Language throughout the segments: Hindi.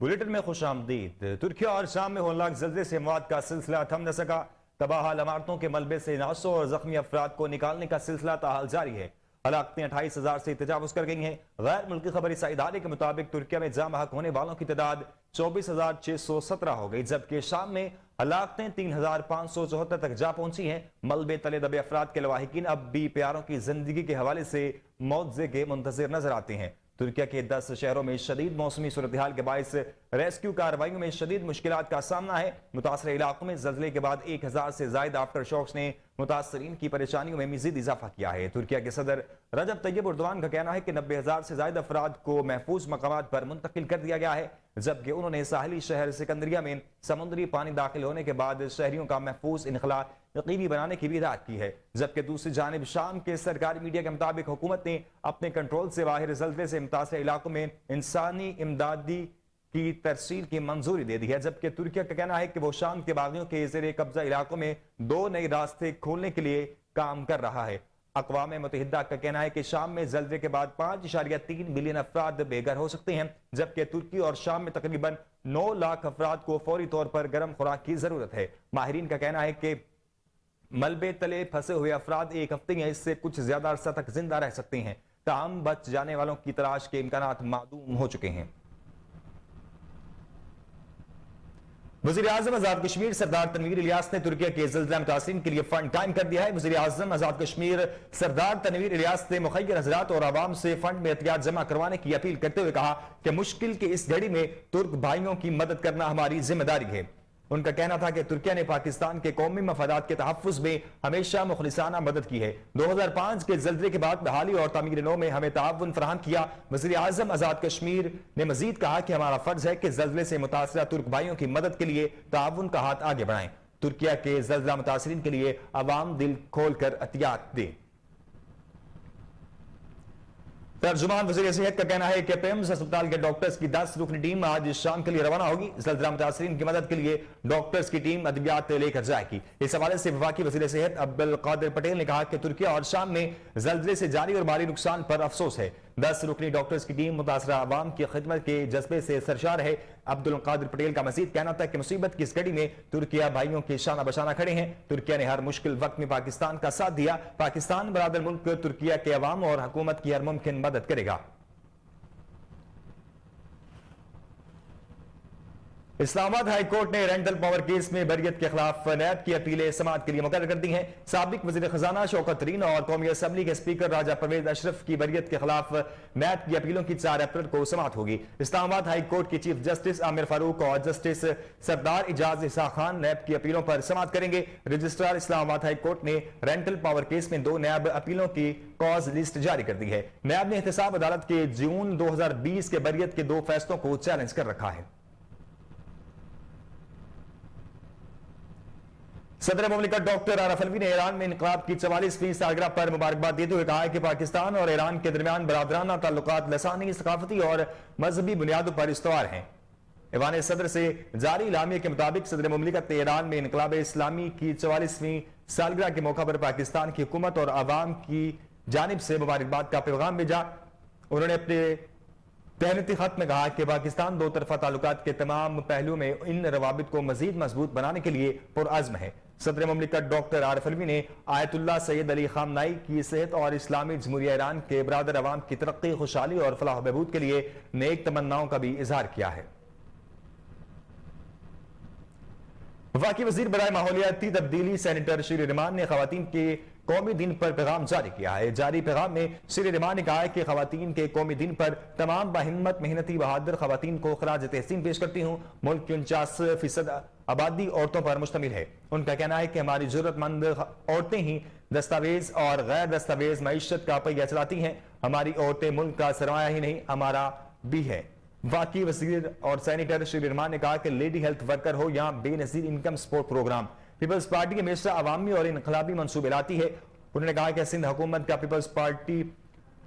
बुलेटिन में खुशामदीद। तुर्की और शाम में होनहाक ज़ल्ज़ले से अमवात का सिलसिला थम न सका। तबाह इमारतों के मलबे से 900 और जख्मी अफराद को निकालने का सिलसिला ताहाल जारी है। हलाकतें 28,000 से तजावुज कर गई हैं। गैर मुल्की खबरी इदारे के मुताबिक तुर्किया में जाम हक होने वालों की तादाद 24,617 हो गई, जबकि शाम में हलाकतें 3,574 तक जा पहुंची हैं। मलबे तले दबे अफराद के लवाहिकीन अब भी प्यारों की जिंदगी के हवाले से मुआवजे के मुंतज़िर नजर आते हैं। तुर्किया के 10 शहरों में शदीद मौसमी सूरत हाल के बायस रेस्क्यू कार्रवाइयों में शदीद मुश्किलात का सामना है। मुतासर इलाकों में ज़ल्ज़ले के बाद 1,000 से ज्यादा आफ्टर शॉक्स ने मुतासरीन की परेशानियों में मजीद इजाफा किया है। तुर्किया के सदर रजब तैयब एर्दोगान का कहना है कि 90,000 से ज्यादा अफराद को महफूज मकामात पर मुंतकिल कर दिया गया है, जबकि उन्होंने साहिली शहर सिकंदरिया में समुद्री पानी दाखिल होने के बाद शहरियों का महफूज इनखला यकीनी बनाने की भी हिदायत की है। जबकि दूसरी जानिब शाम के सरकारी मीडिया के मुताबिक हुकूमत ने अपने कंट्रोल से बाहर ज़ल्ज़ले से मुतासर इलाकों में इंसानी इमदादी की तरसील की मंजूरी दे दी है, जबकि तुर्किया का कहना है कि वो शाम के बागियों के ज़ेरे कब्जा इलाकों में 2 नए रास्ते खोलने के लिए काम कर रहा है। अक़वाम मुत्तहिदा का कहना है कि शाम में ज़ल्ज़ले के बाद 5.3 मिलियन अफराद बेघर हो सकते हैं, जबकि तुर्की और शाम में तकरीबन 9 लाख अफराद को फौरी तौर पर गर्म खुराक की जरूरत है। माहिरीन का कहना है कि मलबे तले फंसे हुए अफराद एक हफ्ते या इससे कुछ ज्यादा अरसा तक जिंदा रह सकते हैं, ताहम बच जाने वालों की तलाश के इम्कानात मादूम हो चुके हैं। वज़ीर आज़म आज़ाद कश्मीर सरदार तनवीर इलियास ने तुर्किया के ज़ल्ज़ला मुतासिरीन के लिए फंड टाइम कर दिया है। वज़ीर आज़म आज़ाद कश्मीर सरदार तनवीर इलियास ने मुखय्यर हज़रात और आवाम से फंड में एहतियात जमा करवाने की अपील करते हुए कहा कि मुश्किल की इस घड़ी में तुर्क भाइयों की मदद करना हमारी जिम्मेदारी है। उनका कहना था कि तुर्किया ने पाकिस्तान के कौमी मफादात के तहफ़्फ़ुज़ में हमेशा मुखलिसाना मदद की है। 2005 के ज़ल्ज़ले के बाद बहाली और तामीर नौ में हमें ताउन फराहम किया। वज़ीर आज़म आज़ाद कश्मीर ने मजीद कहा कि हमारा फर्ज है कि ज़ल्ज़ले से मुतासरा तुर्क भाइयों की मदद के लिए ताउन का हाथ आगे बढ़ाएं। तुर्किया के ज़ल्ज़ला मुतासरीन के लिए अवाम दिल खोल कर एहतियात दें। तर्जुमान वज़ीर सेहत का कहना है कि पेम्स अस्पताल के डॉक्टर्स की 10 रुकनी टीम आज शाम के लिए रवाना होगी। ज़ल्ज़ला मुतासरीन की मदद के लिए डॉक्टर्स की टीम अद्वियात लेकर जाएगी। इस हवाले से वफाकी वज़ीर सेहत अब्दुल कादिर पटेल ने कहा कि तुर्किया और शाम में ज़ल्ज़ले से जारी और माली नुकसान पर अफसोस है। 10 रुकनी डॉक्टर्स की टीम मुतासरा अवाम की खिदमत के जज्बे से सरशार है। अब्दुल कादिर पटेल का मजीद कहना था कि मुसीबत की इस घड़ी में तुर्किया भाइयों के शाना बशाना खड़े हैं। तुर्किया ने हर मुश्किल वक्त में पाकिस्तान का साथ दिया। पाकिस्तान बरादर मुल्क तुर्किया के अवाम और हुकूमत की हर मुमकिन मदद करेगा। इस्लामाबाद हाई कोर्ट ने रेंटल पावर केस में बरियत के खिलाफ नैब की अपीलें समाअत के लिए मुकर्रर कर दी हैं। साबिक वज़ीर खजाना शौकत तरीन और कौमी असम्बली के स्पीकर राजा परवेज अशरफ की बरियत के खिलाफ नैब की अपीलों की 4 अप्रैल को समाअत होगी। इस्लामाबाद हाई कोर्ट के चीफ जस्टिस आमिर फारूक और जस्टिस सरदार इजाज इसा खान नैब की अपीलों पर समाअत करेंगे। रजिस्ट्रार इस्लामाबाद हाई कोर्ट ने रेंटल पावर केस में 2 नैब अपीलों की कॉज लिस्ट जारी कर दी है। नैब ने एहतसाब अदालत के जून 2020 के बरियत के 2 फैसलों को चैलेंज कर रखा है। सदर मुमलिकत डॉक्टर आरिफ अलवी ने ईरान में इनकलाब की 44वीं सालगिरह पर मुबारकबाद देते हुए कहा है कि पाकिस्तान और ईरान के दरमियान बरादराना ताल्लुकात लसानी, सकाफती और मजहबी बुनियादों पर इस्तवार हैं। ईवान सदर से जारी इलामिया के मुताबिक सदर मुमलिकत ने ईरान में इनकलाब इस्लामी की 44वीं सालगिरह के मौका पर पाकिस्तान की हुकूमत और आवाम की जानिब से मुबारकबाद का पैगाम भेजा। उन्होंने अपने तहरीती खत में कहा कि पाकिस्तान 2 तरफा ताल्लुकात के तमाम पहलुओं में इन रवाबित को मजीद मजबूत बनाने के लिए पुरअज़्म है। सदर मुमलिकत डॉक्टर आरिफ अलवी ने आयतुल्लाह सैयद अली खामनाई की सेहत और इस्लामी जमहूरिया ईरान के बरादर अवाम की तरक्की, खुशहाली और फलाह बहबूद के लिए नेक तमन्नाओं का भी इजहार किया है। वफाकी वजीर बराए माहौलियाती तब्दीली सेनेटर श्री रहमान ने खवातीन के कौमी दिन पर पैगाम जारी किया है। जारी पैगाम में श्री रहमान ने कहा है कि खवातीन के कौमी दिन पर तमाम बाहिम्मत मेहनती बहादुर खवातीन को खराज तहसीन पेश करती हूँ। मुल्क की 49% आबादी औरतों पर मुश्तमिल है। उनका कहना है कि हमारी जरूरतमंद औरतें ही दस्तावेज और गैर दस्तावेज मईशत का पहिया चलाती हैं। हमारी औरतें मुल्क का सरमाया ही नहीं, हमारा भी है। वाकई वजीर और सेनेटर श्री रहमान ने कहा कि लेडी हेल्थ वर्कर हो या Benazir income support programme, people's party हमेशा अवामी और इनकलाबी मंसूबे लाती है। उन्होंने कहा कि सिंध हुकूमत का पीपल्स पार्टी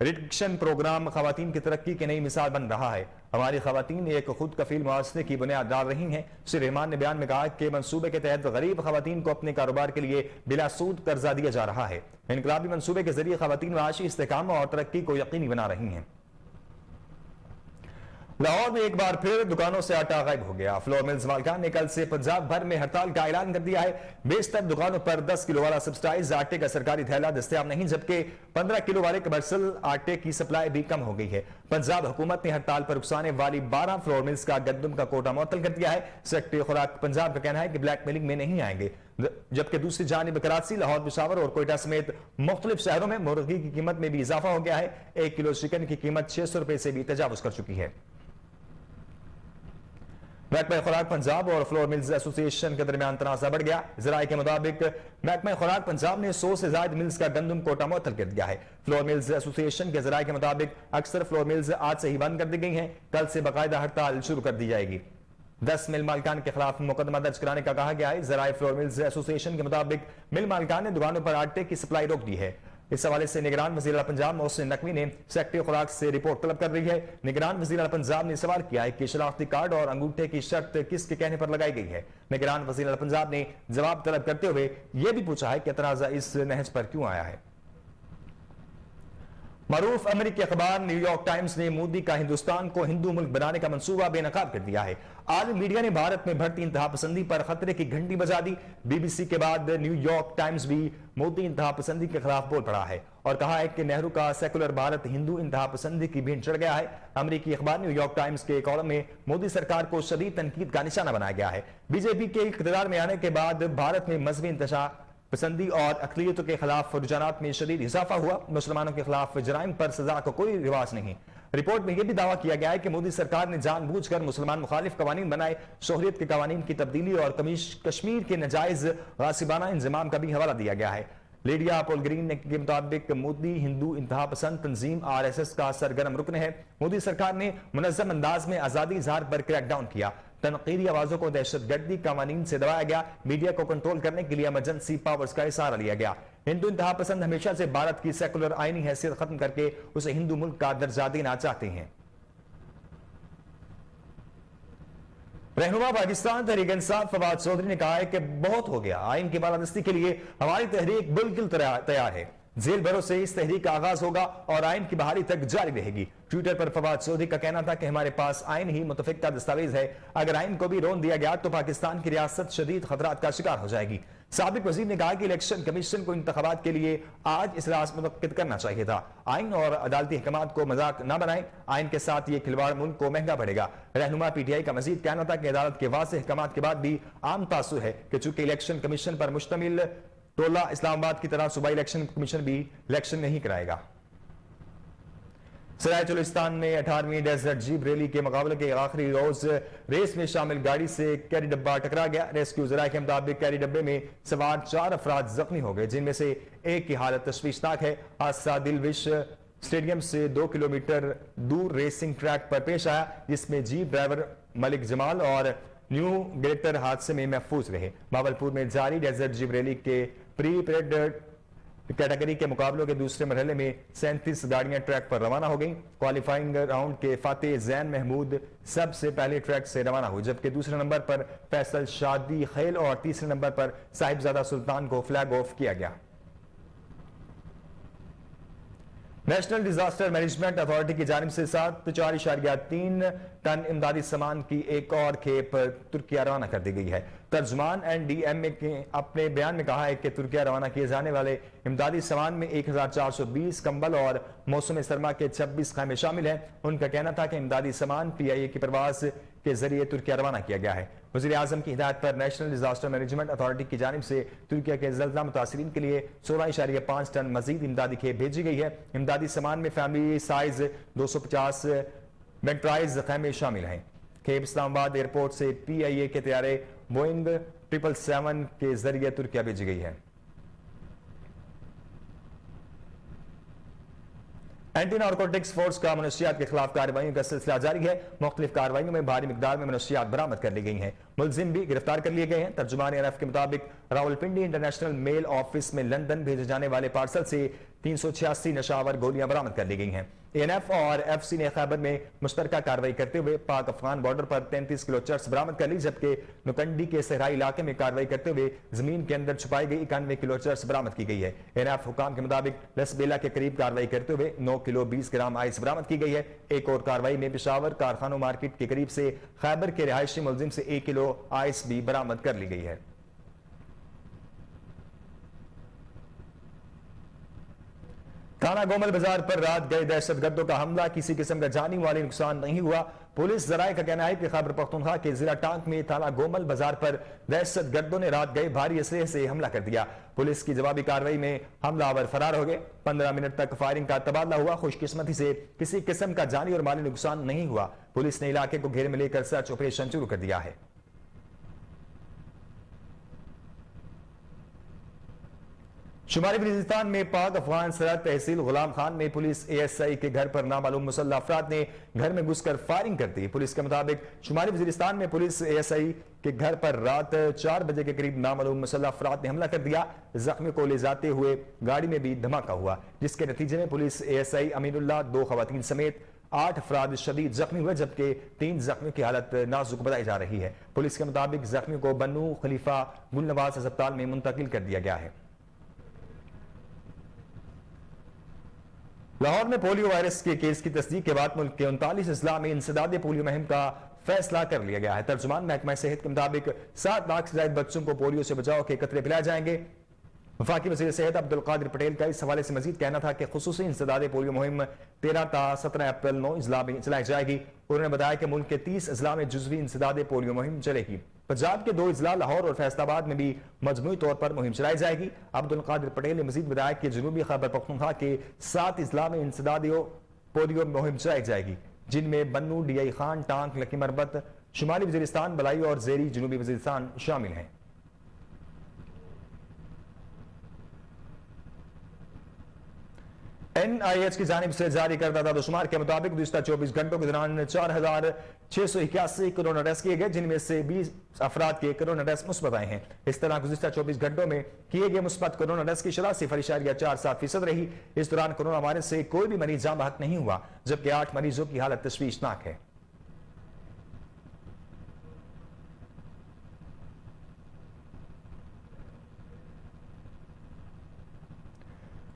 रिडक्शन प्रोग्राम खवातीन की तरक्की की नई मिसाल बन रहा है। हमारी खवातीन एक खुद कफील मुआवजे की बुनियाद डाल रही हैं। श्री रहमान ने बयान में कहा कि मंसूबे के तहत गरीब खवातीन को अपने कारोबार के लिए बिला सूद कर्जा दिया जा रहा है। इनकलाबी मंसूबे के जरिए खवातीन माशी इस्तेकाम और तरक्की को यकीनी बना रही हैं। लाहौर में एक बार फिर दुकानों से आटा गायब हो गया। फ्लोर मिल्स मालिकान ने कल से पंजाब भर में हड़ताल का ऐलान कर दिया है। बेशतर दुकानों पर 10 किलो वाला सब्सिडाइज आटे का सरकारी थैला दस्तयाब नहीं, जबकि 15 किलो वाले कमर्शियल आटे की सप्लाई भी कम हो गई है। पंजाब हुकूमत ने हड़ताल पर उकसाने वाली 12 फ्लोर मिल्स का गंदम का कोटा मुअत्तल कर दिया है। सेक्रेटरी खुराक पंजाब का कहना है कि ब्लैक मिलिंग में नहीं आएंगे, जबकि दूसरी जानिब कराची, लाहौर, पेशावर और कोयटा समेत मुख्तलिफ शहरों में मुर्गी की कीमत में भी इजाफा हो गया है। 1 किलो चिकन की कीमत 600 रुपए से भी तजावुज कर चुकी है। महकमा खुराक पंजाब और फ्लोर मिल्स एसोसिएशन के दरमियान तनाज़ा बढ़ गया। ज़राए के मुताबिक महकमा खुराक पंजाब ने 100 से ज्यादा मिल्स का गंदम कोटा मुअत्तल कर दिया है। फ्लोर मिल्स एसोसिएशन के ज़राए के मुताबिक अक्सर फ्लोर मिल्स आज से ही बंद कर दी गई हैं। कल से बाकायदा हड़ताल शुरू कर दी जाएगी। 10 मिल मालिकान के खिलाफ मुकदमा दर्ज कराने का कहा गया है। ज़राए फ्लोर मिल्स एसोसिएशन के मुताबिक मिल मालिकान ने दुकानों पर आटे की सप्लाई रोक दी है। इस हवाले से निगरान वज़ीर आला पंजाब मोहसिन नकवी ने सेक्रेटरी खुराक से रिपोर्ट तलब कर रही है। निगरान वज़ीर आला पंजाब ने सवाल किया है कि शनाख्ती कार्ड और अंगूठे की शर्त किसके कहने पर लगाई गई है। निगरान वज़ीर आला पंजाब ने जवाब तलब करते हुए यह भी पूछा है कि तनाज़ा इस नहज पर क्यों आया है। मरूफ अमेरिकी अखबार न्यूयॉर्क टाइम्स ने मोदी का हिंदुस्तान को हिंदू मुल्क बनाने का मंसूबा बेनकाब कर दिया है। आलमी मीडिया ने भारत में बढ़ती इंतहा पसंदी पर खतरे की घंटी बजा दी। बीबीसी के बाद न्यूयॉर्क टाइम्स भी मोदी इंतहा पसंदी के खिलाफ बोल पड़ा है और कहा है कि नेहरू का सेकुलर भारत हिंदू इंतहा पसंदी की भेंट चढ़ गया है। अमेरिकी अखबार न्यूयॉर्क टाइम्स के कॉलम में मोदी सरकार को शदीद तनकीद का निशाना बनाया गया है। बीजेपी के इक़्तिदार में आने के बाद भारत में मजहबी इंतशा पसंदी और अक़लियतों के खिलाफ रुझानात में शदीद इजाफा हुआ। मुसलमानों के खिलाफ जराइम पर सजा का कोई रिवाज नहीं। रिपोर्ट में यह भी दावा किया गया है कि मोदी सरकार ने जानबूझकर मुसलमान मुखालिफ कवानीन बनाए। शोहरियत के कवानीन की तब्दीली और कश्मीर के नजायज गासिबाना इंजमाम का भी हवाला दिया गया है। लीडिया पोलग्रीन के मुताबिक मोदी हिंदू इंतहा पसंद तंजीम RSS का सरगर्म रुकन है। मोदी सरकार ने मुनज़्ज़म अंदाज में आजादी इजहार पर क्रैकडाउन किया। तनकीदी आवाजों को दहशतगर्दी कवानीन से दबाया गया। मीडिया को कंट्रोल करने के लिए इमरजेंसी पावर्स का सहारा लिया गया। हिंदू इंतहा पसंद हमेशा से भारत की सेकुलर आईनी हैसियत खत्म करके उसे हिंदू मुल्क का दर्जा देना चाहते हैं। रहनुमा पाकिस्तान तहरीक इंसाफ फवाद चौधरी ने कहा है कि बहुत हो गया, आइन की बालादस्ती के लिए हमारी तहरीक बिल्कुल तैयार है। जेल भरों से इस तहरीक का आगाज होगा और आइन की बहाली तक जारी रहेगी। ट्विटर पर फवाद चौधरी का कहना था कि हमारे पास आइन ही मुतफिका दस्तावेज है। अगर आइन को भी रोन दिया गया तो पाकिस्तान की रियासत शदीद खतरात का शिकार हो जाएगी। साबिक वजीर ने कहा कि इलेक्शन कमीशन को इंतखाबात के लिए आज इजलास मुनक्किद करना चाहिए था। आइन और अदालती अहकामात को मजाक न बनाएं। आइन के साथ ये खिलवाड़ मुल्क को महंगा पड़ेगा। रहनुमा PTI का मजीद कहना था कि अदालत के वाज़ेह अहकामात के बाद भी आम तासुर है कि चूंकि इलेक्शन कमीशन पर मुश्तमिल टोला इस्लामाबाद की तरह सूबाई इलेक्शन कमीशन भी इलेक्शन नहीं कराएगा। सरायचुलिस्तान में 18वीं डेजर्ट जीप रैली के मुकाबले के आखिरी रोज रेस में शामिल गाड़ी से कैरी डब्बा टकरा गया। रेस्क्यू जराये के मुताबिक कैरी डब्बे में सवार 4 अफराद जख्मी हो गए, जिनमें से एक की हालत तशवीशनाक है। हादसा दिलविश स्टेडियम से 2 किलोमीटर दूर रेसिंग ट्रैक पर पेश आया, जिसमें जीप ड्राइवर मलिक जमाल और न्यू ग्रेटर हादसे में महफूज रहे। भावलपुर में जारी डेजर्ट जीप रैली के प्री परेड कैटेगरी के मुकाबलों के दूसरे मरहले में 37 गाड़ियां ट्रैक पर रवाना हो गईं। क्वालिफाइंग राउंड के फातेह जैन महमूद सबसे पहले ट्रैक से रवाना हुए, जबकि दूसरे नंबर पर फैसल शादी खेल और तीसरे नंबर पर साहिबजादा सुल्तान को फ्लैग ऑफ किया गया। नेशनल डिजास्टर मैनेजमेंट अथॉरिटी की जानिब से 4.3 टन इमदादी सामान की एक और खेप तुर्किया रवाना कर दी गई है। तर्जुमान NDMA के अपने बयान में कहा है कि तुर्किया रवाना किए जाने वाले इमदादी सामान में 1420 कंबल और मौसम सरमा के 26 खैमे शामिल हैं। उनका कहना था कि इमदादी सामान PIA की परवाज के जरिए तुर्किया रवाना किया गया है। वज़ीर आज़म की हिदायत पर नेशनल डिजास्टर मैनेजमेंट अथॉरिटी की जानिब से तुर्किया के ज़ल्ज़ला मुतासिरीन के लिए 16.5 टन मजीद इमदादी खेप भेजी गई है। इमदादी सामान में फैमिली साइज 250 वेंट्राइज खैमे शामिल हैं। खेप इस्लामाबाद एयरपोर्ट से PIA के तैयारे बोइंग 777 के जरिए तुर्किया भेजी गई है। एंटी नारकोटिक्स फोर्स का मनशियात के खिलाफ कार्रवाइयों का सिलसिला जारी है। मुख्तलिफ कार्रवाइयों में भारी मिकदार में मनशियात बरामद कर ली गई हैं। मुलजिम भी गिरफ्तार कर लिए गए हैं। तर्जुमान एएनएफ के मुताबिक रावलपिंडी इंटरनेशनल मेल ऑफिस में लंदन भेजे जाने वाले पार्सल से 386 नशावर गोलियां बरामद कर ली गई हैं। एएनएफ और एफसी ने खैबर में मुश्तरका कार्रवाई करते हुए पाक अफगान बॉर्डर पर 33 किलो चर्स बरामद कर ली, जबकि नुकंडी के सहराई इलाके में कार्रवाई करते हुए जमीन के अंदर छुपाई गई 91 किलो चर्स बरामद की गई है। एएनएफ हुकाम के मुताबिक लसबेला के करीब कार्रवाई करते हुए 9 किलो 20 ग्राम आइस बरामद की गई है। एक और कार्रवाई में पेशावर कारखानों मार्केट के करीब से खैबर के रिहायशी मुलजिम से 1 किलो आइस भी बरामद कर ली गई है। थाना गोमल बाजार पर रात गए दहशतगर्दों का हमला, किसी किस्म का जानी माली नुकसान नहीं हुआ। पुलिस जराये का कहना है कि खैबर पख्तूनख्वा के जिला टांक में थाना गोमल बाजार पर दहशतगर्दों ने रात गए भारी असलहे से हमला कर दिया। पुलिस की जवाबी कार्रवाई में हमलावर फरार हो गए। 15 मिनट तक फायरिंग का तबादला हुआ। खुशकिस्मती से किसी किस्म का जानी और माली नुकसान नहीं हुआ। पुलिस ने इलाके को घेरे में लेकर सर्च ऑपरेशन शुरू कर दिया है। शुमारी बलूचिस्तान में पाक अफगान सरहद तहसील गुलाम खान में पुलिस एएसआई के घर पर नामालूम मुसल्लह अफराद ने घर में घुसकर फायरिंग कर दी। पुलिस के मुताबिक शुमारी वजीरिस्तान में पुलिस एएसआई के घर पर रात 4 बजे के करीब नामालूम मुसल्लह अफराद ने हमला कर दिया। जख्मी को ले जाते हुए गाड़ी में भी धमाका हुआ, जिसके नतीजे में पुलिस एएसआई अमीनुल्लाह, 2 खवातीन समेत 8 अफराद शदीद जख्मी हुए, जबकि 3 जख्मियों की हालत नाजुक बताई जा रही है। पुलिस के मुताबिक जख्मियों को बन्नू खलीफा गुलनवाज अस्पताल में मुंतकिल कर दिया गया है। लाहौर में पोलियो वायरस के केस की तस्दीक के बाद मुल्क के 39 अजला में इंसदाद पोलियो मुहिम का फैसला कर लिया गया है। तर्जुमान महकमा सेहत के मुताबिक 7 लाख से ज्यादा बच्चों को पोलियो से बचाव के कतरे पिलाए जाएंगे। वफाकी वज़ीर सेहत अब्दुल कादिर पटेल का इस हवाले से मजीद कहना था कि खुसूसी इंसदाद पोलियो मुहिम 13 ता 17 अप्रैल 9 अजला में चलाई जाएगी। उन्होंने बताया कि मुल्क के 30 अजला में जुज़वी इंसदाद पोलियो मुहिम चलेगी। पंजाब के 2 अजला लाहौर और फैसलाबाद में भी मजमूई तौर पर मुहिम चलाई जाएगी। अब्दुल कादिर पटेल ने मजीद बताया कि जनूबी खैबर पख्तूनख्वा के 7 अजला में इंसदाद पोलियो मुहिम चलाई जाएगी, जिनमें बन्नू, डीआई खान, टांक, लकी मरबत, शुमाली वजीरिस्तान, बलाई और जेरी जनूबी वजीरिस्तान शामिल हैं। NIH की जानिब से जारी करदा दादोशुमार के मुताबिक गुज़िश्ता 24 घंटों के दौरान 4681 कोरोना टेस्ट किए गए, जिनमें से 20 अफराद के कोरोना टेस्ट मुस्बत आए हैं। इस तरह गुज़िश्ता 24 घंटों में किए गए मुस्बत कोरोना टेस्ट की शरह 0.47% रही। इस दौरान कोरोना वायरस से कोई भी मरीज जान बहक नहीं हुआ, जबकि 8 मरीजों की हालत तशवीशनाक है।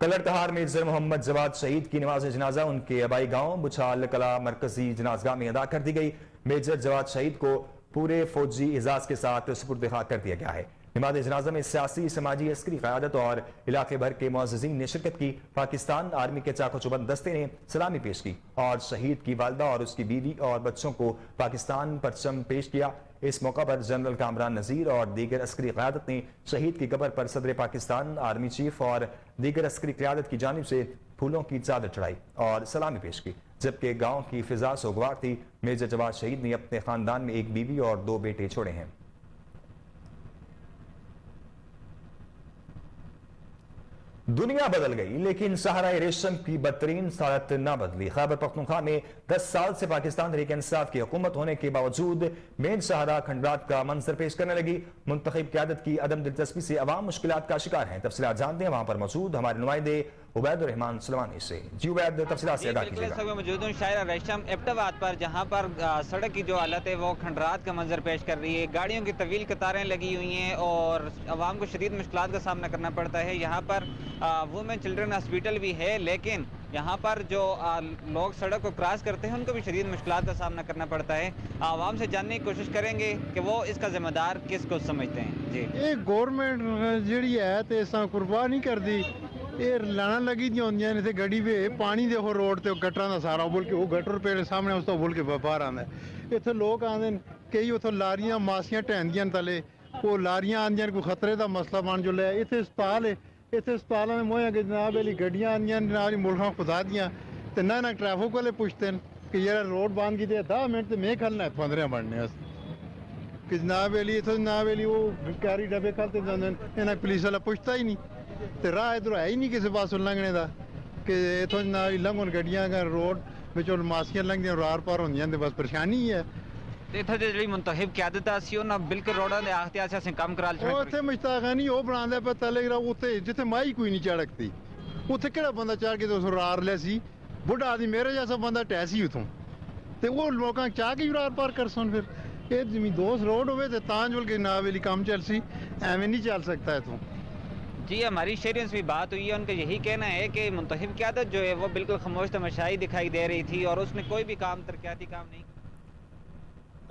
कलरकहार मेजर मोहम्मद जवाद शहीद की नमाज जनाजा उनके आबाई गांव बुछाल कला मरकजी जनाजगाह में अदा कर दी गई। मेजर जवाद शहीद को पूरे फौजी एजाज के साथ सुपुर्द खाक कर दिया गया है। नमाज जनाजा में सियासी, समाजी, अस्करी क़यादत और इलाके भर के मुअज़्ज़िज़ीन ने शिरकत की। पाकिस्तान आर्मी के चाको चुबंद दस्ते ने सलामी पेश की और शहीद की वालदा और उसकी बीवी और बच्चों को पाकिस्तान परचम पेश किया। इस मौका पर जनरल कामरान नजीर और दीगर अस्करी क़यादत ने शहीद की कब्र पर सदर पाकिस्तान, आर्मी चीफ और दीगर अस्करी क़यादत की जानिब से फूलों की चादर चढ़ाई और सलामी पेश की, जबकि गांव की फिजा सोगवार थी। मेजर जवाद शहीद ने अपने खानदान में एक बीवी और 2 बेटे छोड़े हैं। दुनिया बदल गई, लेकिन सहारा रेशम की बदतरीन सालत ना बदली। खैबर पख्तूनख्वा में 10 साल से पाकिस्तान तहरीक इंसाफ की हुकूमत होने के बावजूद मेन सहारा खंडरात का मंजर पेश करने लगी। मुंतखब क़यादत की अदम दिलचस्पी से अवाम मुश्किलात का शिकार हैं। तफसीलात जानते हैं वहां पर मौजूद हमारे नुमाइंदे उबैद रहमान सुलवानी से। जी उबैद, तफसीलात से अदा कीजिएगा। मौजूद हूँ शायरा रेशम एबटाबाद पर, जहाँ पर सड़क की जो हालत है वो खंडरात का मंजर पेश कर रही है। गाड़ियों की तवील कतारें लगी हुई हैं और आवाम को शदीद मुश्किलात का सामना करना पड़ता है। यहाँ पर वुमेन चिल्ड्रन हॉस्पिटल भी है, लेकिन यहाँ पर जो लोग सड़क को क्रॉस करते हैं उनको भी शदीद मुश्किलात का सामना करना पड़ता है। आवाम से जानने की कोशिश करेंगे कि वो इसका जिम्मेदार किसको समझते हैं। जी, ये गवर्नमेंट जी है तो इस परवाह नहीं करती। ये लाना लगी दी होंगे ने गड्डी पे पानी देखो रोड ते गटरां दा सारा बोल के वो गटर पे सामने उस तो बोल के बाहर आंदा। इत्थे लोग आंदे कई उतो लारियां मासियां ढैंदियां तले, वो लारियां आंदियां कोई खतरे दा मसला बन जुले। इत्थे अस्पताल है, इत्थे अस्पतालों में मोया कि जनाब वाली गड्डियां आंदियां जनाब मुल्खां खुदा दियां ते ना ट्रैफिक वाले पुछते हैं कि यार रोड बंद की 10 मिनट ते मैं खलना 15 बनने कि जनाब वाली इत्थों जनाब वाली वो कैरी डब्बे खलते जांदे इन्हें पुलिस वाला पुछता ही नहीं। तो राह इधर है ही नहीं किसी पास लंघने का कि इतों ना लंघन गड्डियां रोड बिचों मासियां लंघदियां रार पार होंदियां ते बस परेशानी है। ਤੇ ਇੱਥੇ ਦੀ ਜਿਹੜੀ ਮੁੰਤਖਬ ਕਿਆਦਤ ਆ ਸੀ ਉਹਨਾਂ ਬਿਲਕੁਲ ਰੋਡਾਂ ਦੇ ਆਖਤੇ ਆਸੇ ਅਸੀਂ ਕੰਮ ਕਰਾ ਉਹ ਇੱਥੇ ਮੁਸ਼ਤਾਕਾਨੀ ਉਹ ਬਣਾਉਂਦਾ ਪਿਆ ਟੈਲੀਗ੍ਰਾਫ ਉੱਤੇ ਜਿੱਥੇ ਮਾਈ ਕੋਈ ਨਹੀਂ ਚੜਕਦੀ ਉੱਥੇ ਕਿਹੜਾ ਬੰਦਾ ਚੜ ਕੇ ਤੇ ਉਸ ਰਾਰ ਲਿਆ ਸੀ ਬੁੱਢਾ ਆਦਮੀ ਮੇਰੇ ਜੈਸਾ ਬੰਦਾ ਟੈਸੀ ਉਥੋਂ ਤੇ ਉਹ ਲੋਕਾਂ ਚਾਹ ਕੇ ਰਾਰ ਪਾਰ ਕਰ ਸਨ ਫਿਰ ਇਹ ਜ਼ਮੀਨ ਦੋਸ ਰੋਡ ਹੋਵੇ ਤੇ ਤਾਂ ਜੋ ਕਿ ਨਾ ਵੇਲੀ ਕੰਮ ਚੱਲ सी ਐਵੇਂ नहीं चल सकता है तो जी हमारी शहरियों से भी बात हुई है उनका यही कहना है कि मुंतखब क़यादत जो है वो बिल्कुल खामोश तमाशाई दिखाई दे रही थी और उसने कोई भी काम तरक्याती काम नहीं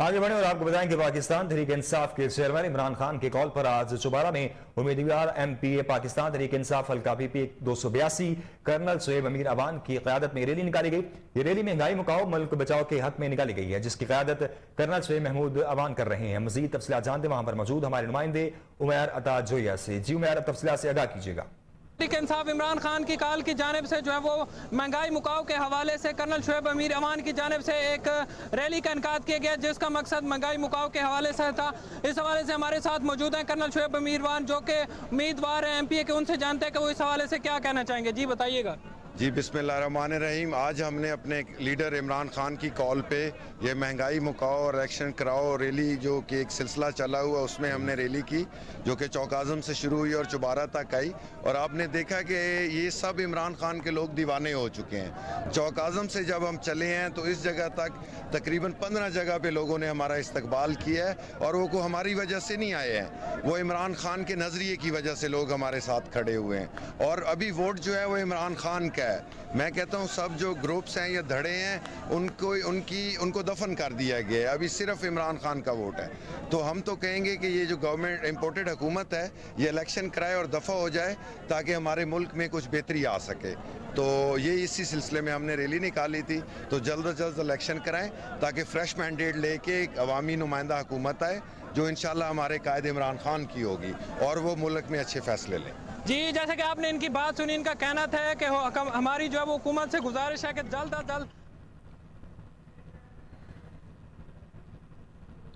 आगे बढ़े और आपको बताएं कि पाकिस्तान तहरीक इंसाफ के चेयरमैन इमरान खान के कॉल पर आज चुबारा में उम्मीदवार MPA पाकिस्तान तहरीक इंसाफ हल्का PP 282 कर्नल शुएब अमीर अवान की क़यादत में रैली निकाली गई। ये रैली महंगाई मुकाओ मुल्क बचाओ के हक में निकाली गई है जिसकी क़यादत कर्नल शुएब महमूद अवान कर रहे हैं। मजीद तफसीलात जानते वहां पर मौजूद हमारे नुमाइंदे उमैर अता जोया से। जी उमैर, तफसीलात से आगाह कीजिएगा। तहरीक इंसाफ इमरान खान की काल की जानिब से जो है वो महंगाई मुकाओ के हवाले से कर्नल शुएब अमीर अवान की जानिब से एक रैली का इनकाद किया गया जिसका मकसद महंगाई मुकाओ के हवाले से था। इस हवाले से हमारे साथ मौजूद हैं कर्नल शुएब अमीर अवान जो कि उम्मीदवार हैं MPA के। उनसे जानते हैं कि वो इस हवाले से क्या कहना चाहेंगे। जी बताइएगा। जी बिस्मिल्लाहिर्रहमानिर्रहीम। आज हमने अपने लीडर इमरान खान की कॉल पे ये महंगाई मुकाओ और एक्शन कराओ रैली जो कि एक सिलसिला चला हुआ उसमें हमने रैली की जो कि चौक आज़म से शुरू हुई और चुबारा तक आई और आपने देखा कि ये सब इमरान खान के लोग दीवाने हो चुके हैं। चौक आज़म से जब हम चले हैं तो इस जगह तक तकरीबन 15 जगह पे लोगों ने हमारा इस्तकबाल किया है और वो हमारी वजह से नहीं आए हैं, वो इमरान खान के नज़रिए की वजह से लोग हमारे साथ खड़े हुए हैं और अभी वोट जो है वो इमरान खान का है। मैं कहता हूँ सब जो ग्रुप्स हैं या धड़े हैं उनको दफन कर दिया गया है, अभी सिर्फ इमरान खान का वोट है। तो हम तो कहेंगे कि ये जो गवर्नमेंट इम्पोर्टेड हुकूमत है ये इलेक्शन कराए और दफ़ा हो जाए ताकि हमारे मुल्क में कुछ बेहतरी आ सके। तो ये इसी सिलसिले में हमने रैली निकाली थी। तो जल्द अज जल्द इलेक्शन कराएं ताकि फ्रेश मैंडेट लेके एक अवामी नुमाइंदा हुकूमत आए जो इंशाल्लाह हमारे कायद इमरान खान की होगी और वो मुल्क में अच्छे फैसले लें। जी जैसे कि आपने इनकी बात सुनी, इनका कहना था कि हमारी जो है वो हुकूमत से गुजारिश है कि जल्द अज जल्द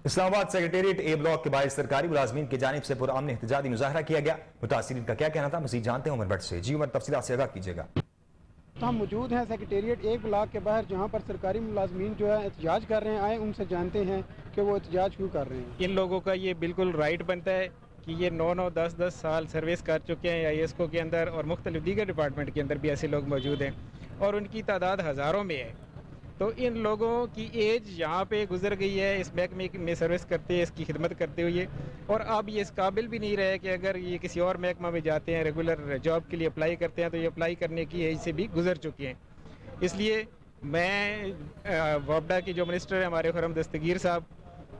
इस्लामाबाद सेक्रेटेरिएट A ब्लॉक के बाहर सरकारी मुलाजमीन की जानिब से पुरअमन एहतजाजी मुजाहरा किया गया। मुतासिरीन का क्या कहना था, मज़ीद जानते हैं उमर भट्ट से। जी उमर, तफसीलात से आगाह कीजिएगा। तो हम मौजूद हैं सेक्रेटेरिएट A ब्लॉक के बाहर जहां पर सरकारी मुलाजमीन जो है एहतजाज कर रहे हैं। आए उनसे जानते हैं कि वो एहतजाज क्यों कर रहे हैं। इन लोगों का ये बिल्कुल राइट बनता है कि ये 9-9, 10-10 साल सर्विस कर चुके हैं IASCO के अंदर और मुख्तलिफ दीगर डिपार्टमेंट के अंदर भी ऐसे लोग मौजूद हैं और उनकी तादाद हज़ारों में है। तो इन लोगों की एज यहाँ पे गुजर गई है इस महकमे में सर्विस करते हैं, इसकी खिदमत करते हुए, और अब ये इस काबिल भी नहीं रहे कि अगर ये किसी और महकमा में जाते हैं, रेगुलर जॉब के लिए अप्लाई करते हैं तो ये अप्लाई करने की एज से भी गुजर चुके हैं। इसलिए मैं वापडा की जो मिनिस्टर है हमारे खुर्रम दस्तगीर साहब,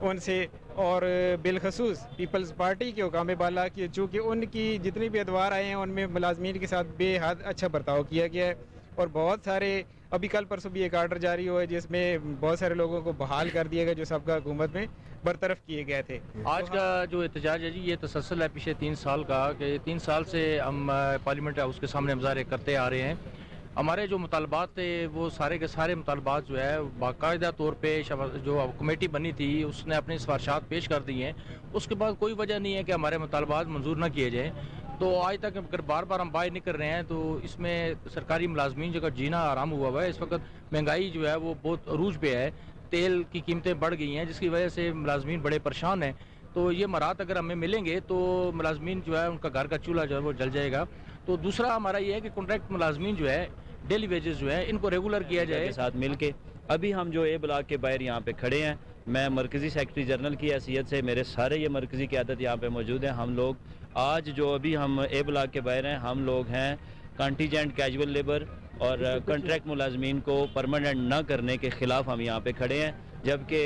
उनसे और बिलखसूस पीपल्स पार्टी के हुकाम बाला की चूँकि उनकी जितनी भी अदवार आए हैं उनमें मुलाजमीन के साथ बेहद अच्छा बर्ताव किया गया है और बहुत सारे अभी कल परसों भी एक आर्डर जारी हुआ है जिसमें बहुत सारे लोगों को बहाल कर दिया गया जो सबका हुकूमत में बरतरफ किए गए थे। आज का जो एहतजाज है जी ये तसलसल है पिछले 3 साल का कि 3 साल से हम पार्लियामेंट हाउस के सामने मुजाहरे करते आ रहे हैं। हमारे जो मुतालबात थे वो सारे के सारे मुतालबात जो है बाकायदा तौर पे जो कमेटी बनी थी उसने अपनी सिफारिशात पेश कर दी हैं। उसके बाद कोई वजह नहीं है कि हमारे मुतालबात मंजूर ना किए जाएँ। तो आज तक अगर बार बार हम बाय नहीं कर रहे हैं तो इसमें सरकारी मुलाजमीन जो का जीना आराम हुआ है। इस वक्त महंगाई जो है वो बहुत अरूज पे है, तेल की कीमतें बढ़ गई हैं जिसकी वजह से मुलाजमीन बड़े परेशान हैं। तो ये मराहत अगर हमें मिलेंगे तो मुलाजमीन जो है उनका घर का चूल्हा जो है वो जल जाएगा। तो दूसरा हमारा ये है कि कॉन्ट्रैक्ट मुलाजमीन जो है डेली वेजेस जो है इनको रेगुलर किया जाए। साथ मिल के अभी हम जो A ब्लॉक के बाहर यहाँ पे खड़े हैं, मैं मरकज़ी सेक्रेटरी जनरल की हैसियत से मेरे सारे ये मरकज़ी क़यादत यहाँ पे मौजूद हैं। हम लोग आज जो अभी हम A ब्लॉक के बाहर हैं, हम लोग हैं कंटीजेंट कैजुअल लेबर और कॉन्ट्रैक्ट मुलाजमीन को परमानेंट न करने के ख़िलाफ़ हम यहाँ पे खड़े हैं, जबकि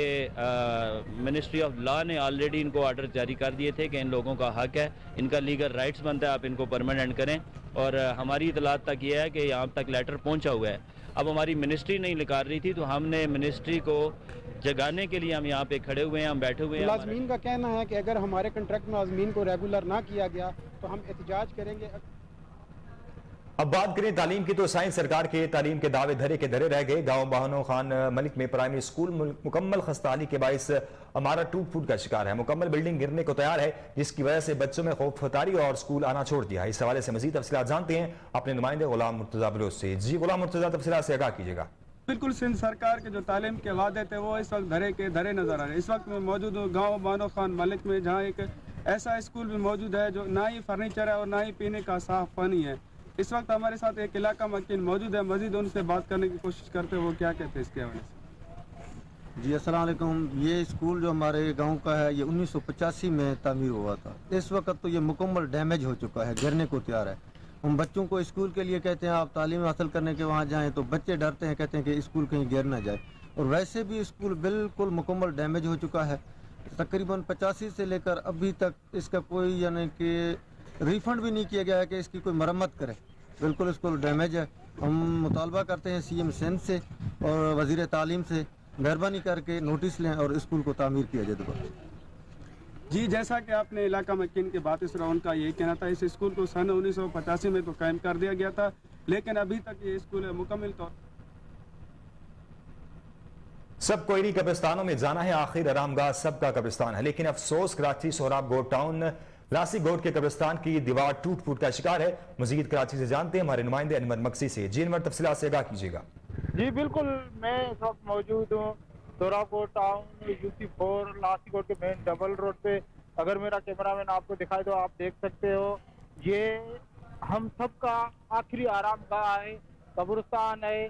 मिनिस्ट्री ऑफ लॉ ने ऑलरेडी इनको ऑर्डर जारी कर दिए थे कि इन लोगों का हक है, इनका लीगल राइट्स बनता है, आप इनको परमानेंट करें। और हमारी इतलात तक ये है कि यहाँ तक लेटर पहुँचा हुआ है। अब हमारी मिनिस्ट्री नहीं निकाल रही थी तो हमने मिनिस्ट्री को जगाने के लिए हम यहाँ पे खड़े हुए हैं, हम बैठे हुए हैं। मुलाजमीन का कहना है कि अगर हमारे कॉन्ट्रैक्ट मुलाजमीन को रेगुलर ना किया गया तो हम एहतजाज करेंगे। अब बात करें तालीम की तो साइंस सरकार के तालीम के दावे धरे के धरे रह गए। गांव बहानो खान मलिक में प्राइमरी स्कूल मुकम्मल खस्ताहाली के बाइस हमारा टूट फूट का शिकार है। मुकम्मल बिल्डिंग गिरने को तैयार है जिसकी वजह से बच्चों में खौफ फतारी और स्कूल आना छोड़ दिया है। इस हवाले से मजीद तफसीलात जानते हैं अपने नुमाइंदे गुलाम मुर्तजा बलोच से। जी गुलाम मुर्तजा, तफसीलात से आगाह कीजिएगा। बिल्कुल सिंध सरकार के जो तालीम के वादे थे वो इस वक्त धरे के धरे नज़र आ रहे हैं। इस वक्त मैं मौजूद हूँ गाँव बानो खान मलिक में, जहाँ एक ऐसा स्कूल भी मौजूद है जो ना ही फर्नीचर है और ना ही पीने का साफ पानी है। इस वक्त हमारे साथ एक इलाका मकीन मौजूद है, मजीद उनसे बात करने की कोशिश करते हैं वो क्या कहते हैं इसके हवाले से। जी अस्सलाम वालेकुम। ये स्कूल जो हमारे गांव का है ये 1985 में तामीर हुआ था। इस वक्त तो ये मुकम्मल डैमेज हो चुका है, गिरने को तैयार है। हम बच्चों को स्कूल के लिए कहते हैं आप तालीम हासिल करने के वहाँ जाएं, तो बच्चे डरते हैं, कहते हैं कि स्कूल कहीं गिर ना जाए। और वैसे भी स्कूल बिल्कुल मुकम्मल डैमेज हो चुका है। तकरीबन 85 से लेकर अभी तक इसका कोई यानी कि रिफ़ंड भी नहीं किया गया है कि इसकी कोई मरम्मत करे। बिल्कुल स्कूल डैमेज है। हम मुतालबा करते हैं CM सिंध से और वज़ीर तालीम से मेहरबानी करके नोटिस लें और स्कूल को तामीर किया जाए दोबारा। जी, जैसा कि आपने इलाका मकीन की बात सुना, उनका यही कहना था इस स्कूल को सन 1985 में तो कायम कर दिया गया था, लेकिन अभी तक ये स्कूल है मुकम्मल तौर। सब कोयरी कब्रिस्तानों में जाना है, आखिर आरामगाह सबका कब्रिस्तान है, लेकिन अफसोस कराची सोहराब गोट टाउन लासी गोट के कब्रिस्तान की दीवार टूट फूट का शिकार है। मजीद कराची से जानते हैं हमारे नुमाइंदे अनवर मक्सी से। जी अनवर, तफसीलात से आगाह कीजिएगा। जी बिल्कुल, मैं इस वक्त मौजूद हूँ सोहराब गोट टाउन UC4 लासी गोट के मेन डबल रोड पे। अगर मेरा कैमरामैन आपको दिखाई दो, आप देख सकते हो ये हम सब का आखिरी आरामगाह है, कब्रिस्तान है।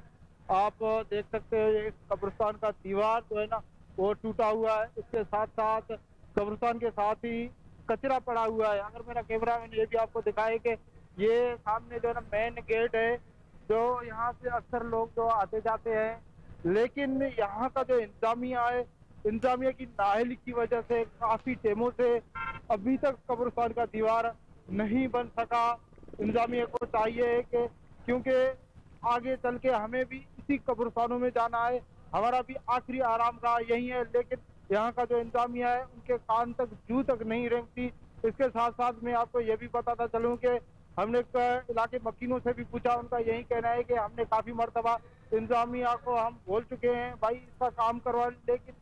आप देख सकते हो ये कब्रिस्तान का दीवार जो है ना वो टूटा हुआ है। इसके साथ साथ कब्रिस्तान के साथ ही कचरा पड़ा हुआ है। अगर मेरा कैमरामैन ये भी आपको दिखाए कि ये सामने जो है ना मेन गेट है, जो यहाँ से अक्सर लोग जो आते जाते हैं, लेकिन यहाँ का जो इंतजामिया है, इंतजामिया की नाअहली की वजह से काफ़ी टेमों से अभी तक कब्रिस्तान का दीवार नहीं बन सका। इंतजामिया को चाहिए कि क्योंकि आगे चल के हमें भी इसी कब्रिस्तानों में जाना है, हमारा भी आखिरी आरामगाह यही है, लेकिन यहाँ का जो इंतजामिया है उनके कान तक जू तक नहीं रेंगती। इसके साथ साथ मैं आपको ये भी बताता चलूँ कि हमने इलाके मकीनों से भी पूछा, उनका यही कहना है कि हमने काफ़ी मरतबा इंतजामिया को हम बोल चुके हैं भाई इसका काम करवा, लेकिन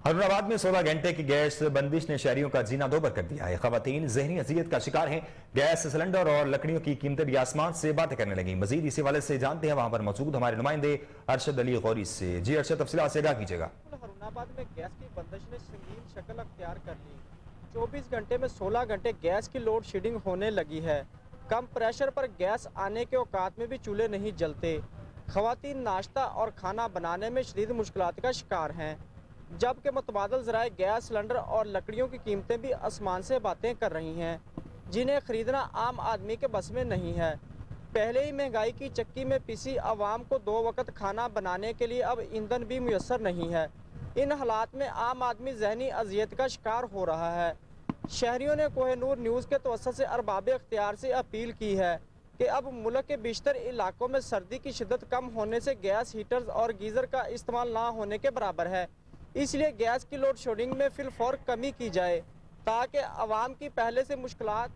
हैदराबाद में 16 घंटे की गैस बंदिश ने शहरियों का जीना दोबर कर दिया है। खवातीन जहनी अजियत का शिकार हैं। गैस सिलेंडर और लकड़ियों की कीमतें भी आसमान से बातें करने लगी। मजीद इसी वाले से जानते हैं वहां पर मौजूद हमारे नुमाइंदे अरशद अली गौरी से। जी अरशद, तफसीलात से आगाह कीजिएगा। हरुनाबाद में गैस की बंदिश ने संगीन शक्ल अख्तियार कर ली। 24 घंटे में 16 घंटे गैस की लोड शेडिंग होने लगी है। कम प्रेशर पर गैस आने के औकात में भी चूल्हे नहीं जलते। खवातीन नाश्ता और खाना बनाने में शदीद मुश्किलात का शिकार हैं, जबकि मुतबादल ज़राए गैस सिलेंडर और लकड़ियों की कीमतें भी आसमान से बातें कर रही हैं, जिन्हें ख़रीदना आम आदमी के बस में नहीं है। पहले ही महंगाई की चक्की में पिसी आवाम को 2 वक्त खाना बनाने के लिए अब ईंधन भी मुयस्सर नहीं है। इन हालात में आम आदमी जहनी अजियत का शिकार हो रहा है। शहरियों ने कोहिनूर न्यूज़ के तवस्सुत से अरबाब इख्तियार से अपील की है कि अब मुल्क के बेशतर इलाकों में सर्दी की शिद्दत कम होने से गैस हीटर्स और गीज़र का इस्तेमाल ना होने के बराबर है। इसलिए गैस की लोड शेडिंग में फिलफौर कमी की जाए ताकि आवाम की पहले से मुश्किलात।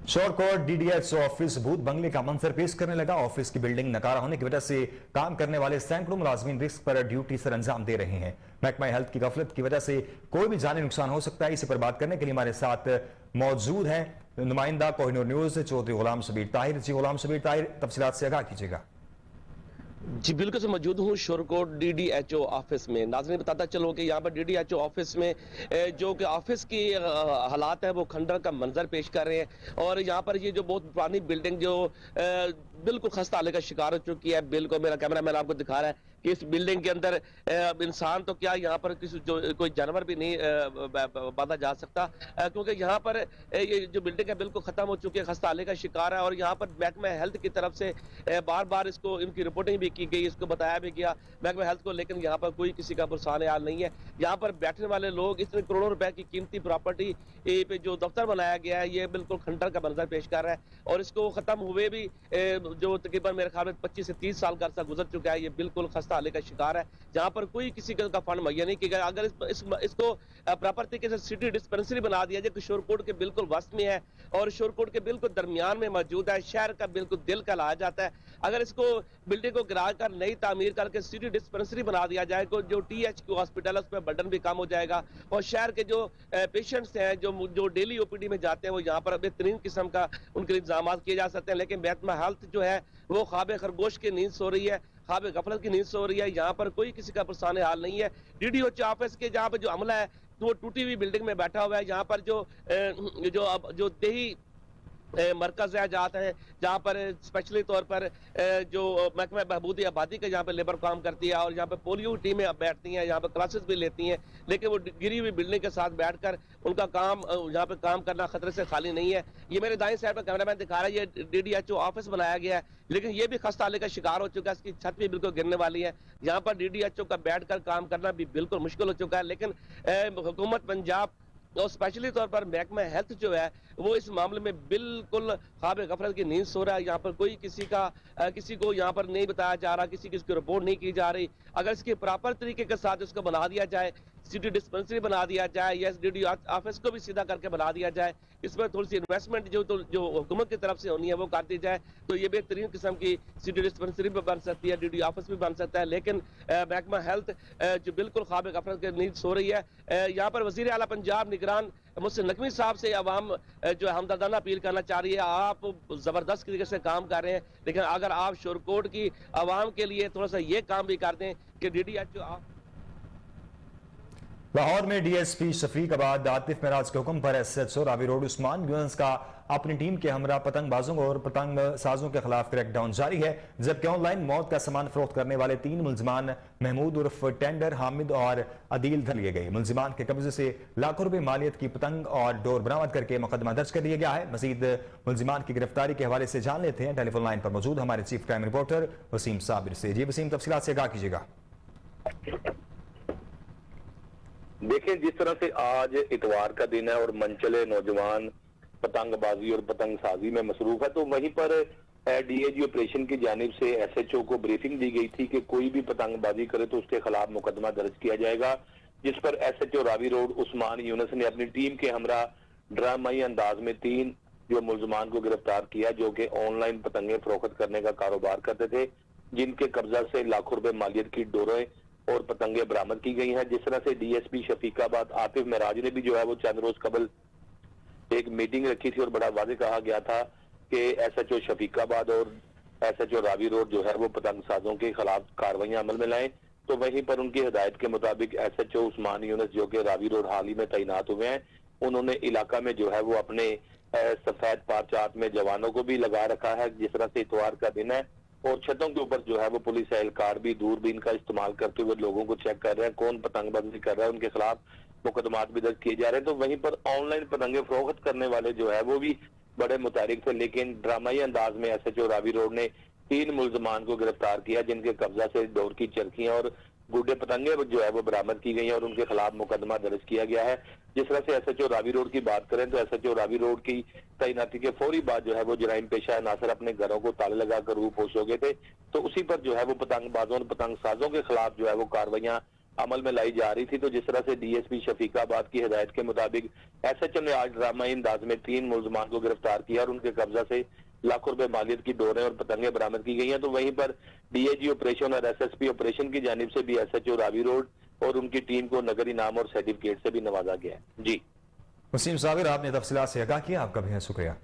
शोरकोट DDH ऑफिस भूत बंगले का मंजर पेश करने लगा। ऑफिस की बिल्डिंग नकारा होने की वजह से काम करने वाले सैकड़ों मुलाजमीन रिस्क पर ड्यूटी सर अंजाम दे रहे हैं। महकमा हेल्थ की गफलत की वजह से कोई भी जानी नुकसान हो सकता है। इसी पर बात करने के लिए हमारे साथ मौजूद हैं नुमाइंदा कोहिनूर न्यूज़ चौधरी गुलाम शबीर ताहिर। जी गुलाम शबीर ताहिर, तफसीलात से आगाह कीजिएगा। जी बिल्कुल से मौजूद हूँ शोरकोट DDHO ऑफिस में। नाज़रीन बताता चलो कि यहाँ पर DDHO ऑफिस में जो कि ऑफिस की हालात है वो खंडर का मंजर पेश कर रहे हैं। और यहाँ पर ये जो बहुत पुरानी बिल्डिंग जो बिल्कुल खस्ता हालत का शिकार हो चुकी है। बिल्कुल मेरा कैमरामैन आपको दिखा रहा है कि इस बिल्डिंग के अंदर इंसान तो क्या यहाँ पर किसी जो कोई जानवर भी नहीं बांधा जा सकता, क्योंकि यहाँ पर ये जो बिल्डिंग है बिल्कुल ख़त्म हो चुकी है, खस्ता हालत का शिकार है। और यहाँ पर महकमा हेल्थ की तरफ से बार बार इसको इनकी रिपोर्टिंग भी की गई, इसको बताया भी गया महकमा हेल्थ को, लेकिन यहाँ पर कोई किसी का पुरसान हाल नहीं है। यहाँ पर बैठने वाले लोग इतने करोड़ों रुपए की कीमती प्रॉपर्टी पे जो दफ्तर बनाया गया है ये बिल्कुल खंडर का मंजर पेश कर रहा है। और इसको ख़त्म हुए भी जो तकरीबन मेरे ख्याल में 25 से 30 साल का अर्सा गुजर चुका है। ये बिल्कुल खस्ता खस्ता हाल का शिकार है, जहाँ पर कोई किसी का फंड मुहैया नहीं किया गया। अगर इसको प्रॉपर तरीके से सिटी डिस्पेंसरी बना दिया जाए, किशोर कोट के बिल्कुल वस्त में है और किशोर कोट के बिल्कुल दरमियान में मौजूद है, शहर का बिल्कुल दिल कहलाया जाता है। अगर इसको बिल्डिंग को गिरा कर नई तामीर करके सिटी डिस्पेंसरी बना दिया जाए तो जो THQ हॉस्पिटल है उस पर बर्डन भी कम हो जाएगा और शहर के जो पेशेंट्स हैं जो डेली OPD में जाते हैं वो यहाँ पर बेहतरीन किस्म का उनके इंतजाम किए जा सकते हैं। लेकिन महकमा हेल्थ जो है वो ख्वाब खरगोश की नींद सो रही है, ख्वाब गफलत की नींद सो रही है। यहाँ पर कोई किसी का परेशान हाल नहीं है। DDO ऑफिस के जहाँ पर जो अमला है तो वो टूटी हुई बिल्डिंग में बैठा हुआ है। यहाँ पर जो देही मरकज है जाता है, जहाँ पर स्पेशली तौर पर जो महकमा बहबूदी आबादी का यहाँ पर लेबर काम करती है और यहाँ पर पोलियो टीमें बैठती हैं, यहाँ पर क्लासेस भी लेती हैं, लेकिन वो गिरी हुई बिल्डिंग के साथ बैठकर उनका काम यहाँ पर काम करना खतरे से खाली नहीं है। ये मेरे दाएं साइड पर कैमरामैन दिखा रहा है, ये DDHO ऑफिस बनाया गया है, लेकिन ये भी खस्ता हाल का शिकार हो चुका है। इसकी छत भी बिल्कुल गिरने वाली है। यहाँ पर DDHO का बैठ कर काम करना भी बिल्कुल मुश्किल हो चुका है। लेकिन हुकूमत पंजाब और स्पेशली तौर पर महकमा हेल्थ जो है वो इस मामले में बिल्कुल ख्वाब गफलत की नींद सो रहा है। यहाँ पर कोई किसी को यहाँ पर नहीं बताया जा रहा, किसी की रिपोर्ट नहीं की जा रही। अगर इसके प्रॉपर तरीके के साथ इसको बना दिया जाए, सिटी डिस्पेंसरी बना दिया जाए या DDO ऑफिस को भी सीधा करके बना दिया जाए, इसमें थोड़ी सी इन्वेस्टमेंट जो हुकूमत की तरफ से होनी है वो कर दी जाए तो ये बेहतरीन किस्म की सिटी डिस्पेंसरी भी बन सकती है, DDO ऑफिस भी बन सकता है। लेकिन महकमा हेल्थ जो बिल्कुल ख्वाब गफलत की नींद सो रही है। यहाँ पर वज़ीर आला पंजाब निगरान मुहसिन नकवी साहब से आवाम जो हमदर्दाना अपील करना चाह रही है, आप जबरदस्त तरीके से काम कर रहे हैं, लेकिन अगर आप शोरकोट की आवाम के लिए थोड़ा सा ये काम भी कर दें कि DDHO लाहौर में DSP शफीकाबाद आतिफ महराज के हुक्म पर SHO रावी रोड उस्मान यूनुस का अपनी टीम के हमरा पतंगबाजों और पतंग साजों के खिलाफ क्रैकडाउन जारी है, जबकि ऑनलाइन मौत का सामान फरोख्त करने वाले 3 मुलजमान महमूद उर्फ टेंडर, हामिद और अदील धर लिए गए। मुलजमान के कब्जे से लाखों रुपए मालियत की पतंग और डोर बरामद करके मुकदमा दर्ज कर दिया गया है। मजीद मुलजमान की गिरफ्तारी के हवाले से जान लेते हैं टेलीफोन लाइन पर मौजूद हमारे chief crime reporter Waseem Sabir से। जी वसीम, तफसीलात से आगाह कीजिएगा। देखें, जिस तरह से आज इतवार का दिन है और मनचले नौजवान पतंगबाजी और पतंग साजी में मसरूफ है, तो वहीं पर DIG ऑपरेशन की जानिब से SHO को ब्रीफिंग दी गई थी कि कोई भी पतंगबाजी करे तो उसके खिलाफ मुकदमा दर्ज किया जाएगा, जिस पर SHO रावी रोड उस्मान यूनुस ने अपनी टीम के हमरा ड्रामाई अंदाज में 3 जो मुलजमान को गिरफ्तार किया, जो कि ऑनलाइन पतंगे फरोख्त करने का कारोबार करते थे, जिनके कब्जा से लाखों रुपए मालियत की डोरें और पतंगे बरामद की गई हैं। जिस तरह से DSP शफीकाबाद आतिफ महराज ने भी जो है वो चंद रोज कबल एक मीटिंग रखी थी और बड़ा वाज़ेह कहा गया था कि SHO शफीकाबाद और SHO रावी रोड जो है वो पतंग साजों के खिलाफ कार्रवाइयां अमल में लाएं। तो वहीं पर उनकी हिदायत के मुताबिक SHO उस्मान यूनुस जो कि रावी रोड हाल ही में तैनात हुए हैं, उन्होंने इलाका में जो है वो अपने सफेद पारचात में जवानों को भी लगा रखा है। जिस तरह से इतवार का दिन है और छतों के ऊपर जो है वो पुलिस एहलकार भी दूरबीन का इस्तेमाल करते हुए लोगों को चेक कर रहे हैं, कौन पतंगबाजी कर रहा है, उनके खिलाफ मुकदमात भी दर्ज किए जा रहे हैं। तो वहीं पर ऑनलाइन पतंगे फरोख्त करने वाले जो है वो भी बड़े मुतारिक थे, लेकिन ड्रामाई अंदाज में SHO रावी रोड ने 3 मुलजमान को गिरफ्तार किया, जिनके कब्जा से डोर की चरखियां और गुड्डे पतंगे जो है वो बरामद की गई है और उनके खिलाफ मुकदमा दर्ज किया गया है। जिस तरह से SHO रावी रोड की बात करें तो SHO रावी रोड की तैनाती के फौरी बाद जो है वो जराइम पेशा अनासर अपने घरों को ताले लगाकर रूपोश हो गए थे, तो उसी पर जो है वो पतंगबाजों और पतंग साजों के खिलाफ जो है वो कार्रवाइयां अमल में लाई जा रही थी। तो जिस तरह से DSP शफीकाबाद की हिदायत के मुताबिक SHO ने आज ड्रामाई अंदाज में 3 मुलजमान को गिरफ्तार किया और उनके कब्जा से लाखों रुपए मालियत की डोरें और पतंगे बरामद की गई हैं। तो वहीं पर DIG ऑपरेशन और SSP ऑपरेशन की जानिब से भी SHO रावी रोड और उनकी टीम को नगर इनाम और सर्टिफिकेट से भी नवाजा गया है। जी वसीम साबिर, आपने तफसीलात से आगाह किया, आपका भी शुक्रिया।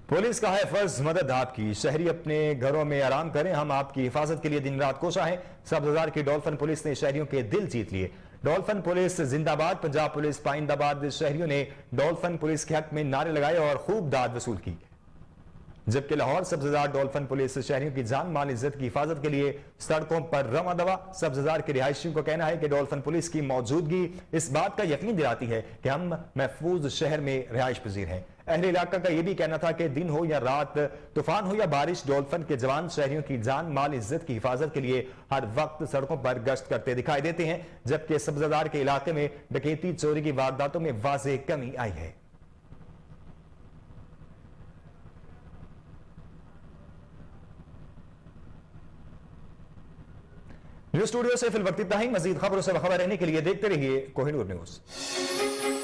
पुलिस का है फर्ज मदद आपकी, शहरी अपने घरों में आराम करें, हम आपकी हिफाजत के लिए दिन रात कोशा हैं। सब्ज़बाजार की डॉल्फिन पुलिस ने शहरियों के दिल जीत लिए। डॉल्फिन पुलिस जिंदाबाद, पंजाब पुलिस पाइंदाबाद। शहरियों ने डॉल्फिन पुलिस के हक में नारे लगाए और खूब दाद वसूल की, जबकि लाहौर सब्ज़बाजार डॉल्फिन पुलिस शहरियों की जान माल इज्जत की हिफाजत के लिए सड़कों पर रवा दवा। सब्ज़बाजार के रिहायशियों को कहना है कि डॉल्फिन पुलिस की मौजूदगी इस बात का यकीन दिलाती है कि हम महफूज शहर में रिहाइश पजीर हैं। अहले इलाका का यह भी कहना था कि दिन हो या रात, तूफान हो या बारिश, डॉल्फिन के जवान शहरियों की जान माल इज्जत की हिफाजत के लिए हर वक्त सड़कों पर गश्त करते दिखाई देते हैं, जबकि सब्ज़बाजार के इलाके में डकैती चोरी की वारदातों में वाज़ेह कमी आई है। न्यूज स्टूडियो से फिल वक्त इतना ही। मजीद खबरों से खबर रहने के लिए देखते रहिए कोहिनूर न्यूज।